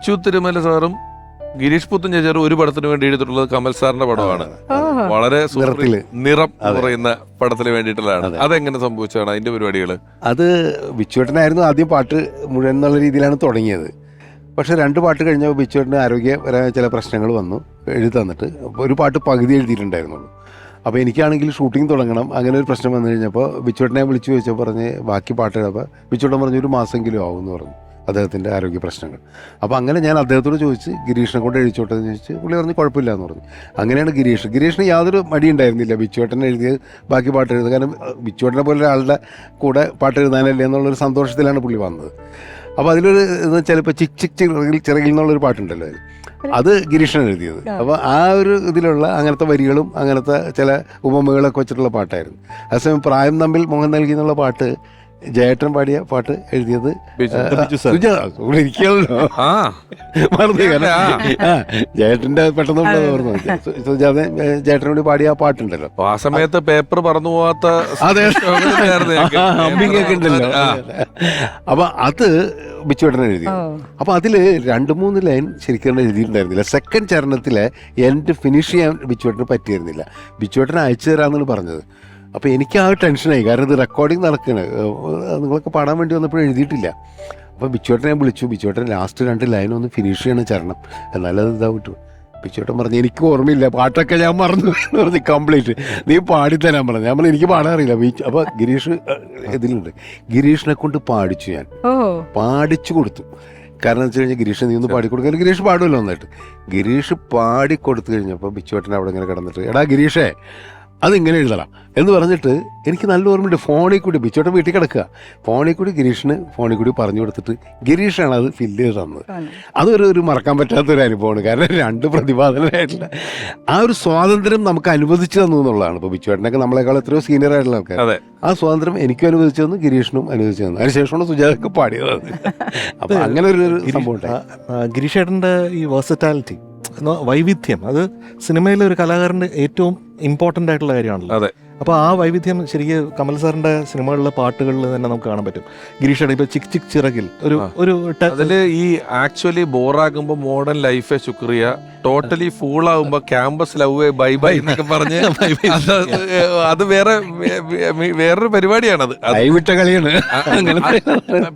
ബിച്ചു തിരുമല സാറും ഗിരീഷ് പുത്തഞ്ചേരി ഒരു പടത്തിന് വേണ്ടി എഴുതിയിട്ടുള്ളത് കമൽ സാറിന്റെ പടമാണ്. വളരെ നിറം എന്ന് പറയുന്ന പടത്തിന് വേണ്ടിയിട്ടുള്ളതാണ്. അതെങ്ങനെ സംഭവിച്ചതാണ് അതിന്റെ പരിപാടികൾ? അത് ബിച്ചുവേട്ടനായിരുന്നു ആദ്യം പാട്ട് മുഴുവൻ എന്നുള്ള രീതിയിലാണ് തുടങ്ങിയത്. പക്ഷെ 2 പാട്ട് കഴിഞ്ഞപ്പോൾ ബിച്ചുവേട്ടന് ആരോഗ്യപരമായ ചില പ്രശ്നങ്ങൾ വന്നു. എഴുതി തന്നിട്ട് ഒരു പാട്ട് പകുതി എഴുതിയിട്ടുണ്ടായിരുന്നുള്ളൂ. അപ്പോൾ എനിക്കാണെങ്കിൽ ഷൂട്ടിംഗ് തുടങ്ങണം. അങ്ങനെ ഒരു പ്രശ്നം വന്നു കഴിഞ്ഞപ്പോൾ ബിച്ചുവേട്ടനെ വിളിച്ചു ചോദിച്ചാൽ പറഞ്ഞ് ബാക്കി പാട്ട് എഴുതപ്പോൾ ബിച്ചുവേട്ടൻ പറഞ്ഞു 1 മാസമെങ്കിലും ആവും എന്ന് പറഞ്ഞു, അദ്ദേഹത്തിൻ്റെ ആരോഗ്യ പ്രശ്നങ്ങൾ. അപ്പോൾ അങ്ങനെ ഞാൻ അദ്ദേഹത്തോട് ചോദിച്ച് ഗിരീഷിനെ കൊണ്ട് എഴുതിച്ചോട്ടെ എന്ന് ചോദിച്ച് പുള്ളി പറഞ്ഞ് കുഴപ്പമില്ല എന്ന് പറഞ്ഞു. അങ്ങനെയാണ് ഗിരീഷിന് യാതൊരു മടി ഉണ്ടായിരുന്നില്ല ബിച്ചുവേട്ടൻ എഴുതിയത് ബാക്കി പാട്ട് എഴുതുക. കാരണം ബിച്ചുവേട്ടനെ പോലെ ഒരാളുടെ കൂടെ പാട്ട് എഴുതാനല്ലേ എന്നുള്ളൊരു സന്തോഷത്തിലാണ് പുള്ളി വന്നത്. അപ്പോൾ അതിലൊരു എന്ന് വെച്ചാൽ ഇപ്പോൾ ചിക് ചിക് ചിറകിൽ എന്നുള്ളൊരു പാട്ടുണ്ടല്ലോ, അത് ഗിരീഷാണ് എഴുതിയത്. അപ്പോൾ ആ ഒരു ഇതിലുള്ള അങ്ങനത്തെ വരികളും അങ്ങനത്തെ ചില ഉപമകളൊക്കെ വെച്ചിട്ടുള്ള പാട്ടായിരുന്നു. അതേസമയം പ്രായം തമ്മിൽ മുഖം നൽകി എന്നുള്ള പാട്ട് ജയേട്ടൻ പാടിയ പാട്ട് എഴുതിയത് ജയേട്ടന്റെ പെട്ടെന്ന് ഓർമ്മ സുജാത ജയേട്ടനോട് പാടിയ ആ പാട്ടുണ്ടല്ലോ, ആ സമയത്ത് പേപ്പർ പറന്നു പോവാത്ത അമ്പിങ്ങൊക്കെ ഉണ്ടല്ലോ. അപ്പൊ അത് ബിച്ചുവേട്ടൻ എഴുതിയത്. അപ്പൊ അതില് 2-3 ലൈൻ ശരിക്കും എഴുതിയിട്ടുണ്ടായിരുന്നില്ല. സെക്കൻഡ് ചരണത്തിലെ എൻഡ് ഫിനിഷ് ചെയ്യാൻ ബിച്ചുവേട്ടന് പറ്റിയിരുന്നില്ല. ബിച്ചുവേട്ടൻ അയച്ചു തരാമെന്നാണ് പറഞ്ഞത്. അപ്പോൾ എനിക്ക് ആ ടെൻഷനായി, കാരണം ഇത് റെക്കോർഡിങ് നടക്കുകയാണ്, നിങ്ങളൊക്കെ പാടാൻ വേണ്ടി വന്നപ്പോൾ എഴുതിയിട്ടില്ല. അപ്പോൾ ബിച്ചുവേട്ടനെ വിളിച്ചു. ബിച്ചുവേട്ടൻ ലാസ്റ്റ് 2 ലൈൻ ഒന്ന് ഫിനിഷ് ചെയ്യണം ചരണം, എന്നാലും അത് ഇതാ വിട്ടു. ബിച്ചുവേട്ടൻ പറഞ്ഞു എനിക്ക് ഓർമ്മയില്ല, പാട്ടൊക്കെ ഞാൻ മറന്നു എന്ന് പറഞ്ഞ് കംപ്ലീറ്റ് നീ പാടിത്തരാൻ പറഞ്ഞു. ഞാൻ പറഞ്ഞു എനിക്ക് പാടാൻ അറിയില്ല. അപ്പോൾ ഗിരീഷ് ഇതിലുണ്ട്, ഗിരീഷിനെ കൊണ്ട് പാടിച്ചു, ഞാൻ പാടിച്ചു കൊടുത്തു. കാരണം വെച്ച് കഴിഞ്ഞാൽ ഗിരീഷ് നീ ഒന്ന് പാടിക്കൊടുക്കുക, ഗിരീഷ് പാടുമല്ലോ നന്നായിട്ട്. ഗിരീഷ് പാടിക്കൊടുത്തു കഴിഞ്ഞപ്പോൾ ബിച്ചുവേട്ടൻ അവിടെ ഇങ്ങനെ കിടന്നിട്ട് എടാ ഗിരീഷേ അതിങ്ങനെ എഴുതണം എന്ന് പറഞ്ഞിട്ട് എനിക്ക് നല്ല ഓർമ്മയുണ്ട്. ഫോണിൽ കൂടി ബിച്ചോട്ടൻ വീട്ടിൽ കിടക്കുക, ഫോണിൽ കൂടി ഗിരീഷിന് ഫോണിൽ കൂടി പറഞ്ഞു കൊടുത്തിട്ട് ഗിരീഷാണ് അത് ഫില്ല് ചെയ്ത് തന്നത്. അതൊരു മറക്കാൻ പറ്റാത്തൊരു അനുഭവമാണ്. കാരണം 2 പ്രതിപാദനമായിട്ടുള്ള ആ ഒരു സ്വാതന്ത്ര്യം നമുക്ക് അനുവദിച്ചു തന്നു എന്നുള്ളതാണ്. ഇപ്പോൾ ബിച്ചുവേട്ടനൊക്കെ നമ്മളെക്കാൾ എത്രയോ സീനിയർ ആയിട്ടുള്ള ആൾക്കാർ, ആ സ്വാതന്ത്ര്യം എനിക്കും അനുവദിച്ചു തന്നു, ഗിരീഷിനും അനുവദിച്ചു തന്നു. അതിനുശേഷമാണ് സുജാതൊക്കെ പാടിയത്. അപ്പം അങ്ങനെ ഒരു സംഭവം ഉണ്ടായി. ഗിരീഷേട്ടൻ്റെ ഈ വേഴ്സറ്റാലിറ്റി, വൈവിധ്യം, അത് സിനിമയിലെ ഒരു കലാകാരൻ്റെ ഏറ്റവും ഇമ്പോർട്ടൻ്റ് ആയിട്ടുള്ള കാര്യമാണല്ലോ. അതെ. അപ്പോൾ ആ വൈവിധ്യം ശരിക്കും കമൽ സാറിൻ്റെ സിനിമകളിലെ പാട്ടുകളിൽ തന്നെ നമുക്ക് കാണാൻ പറ്റും. ഗിരീഷേട്ടൻ ഇപ്പോൾ ചിക് ചിക് ചിറകിൽ ഒരു അതിൽ ഈ ആക്ച്വലി ബോറാകുമ്പോൾ മോഡേൺ ലൈഫെ ശുക്രിയ, ടോട്ടലി ഫൂൾ ആകുമ്പോ ക്യാമ്പസ് ലവ് ബൈ ബൈ എന്നൊക്കെ പറഞ്ഞ് അത് വേറൊരു പരിപാടിയാണത്. കൈവിട്ട കളിയാണ്.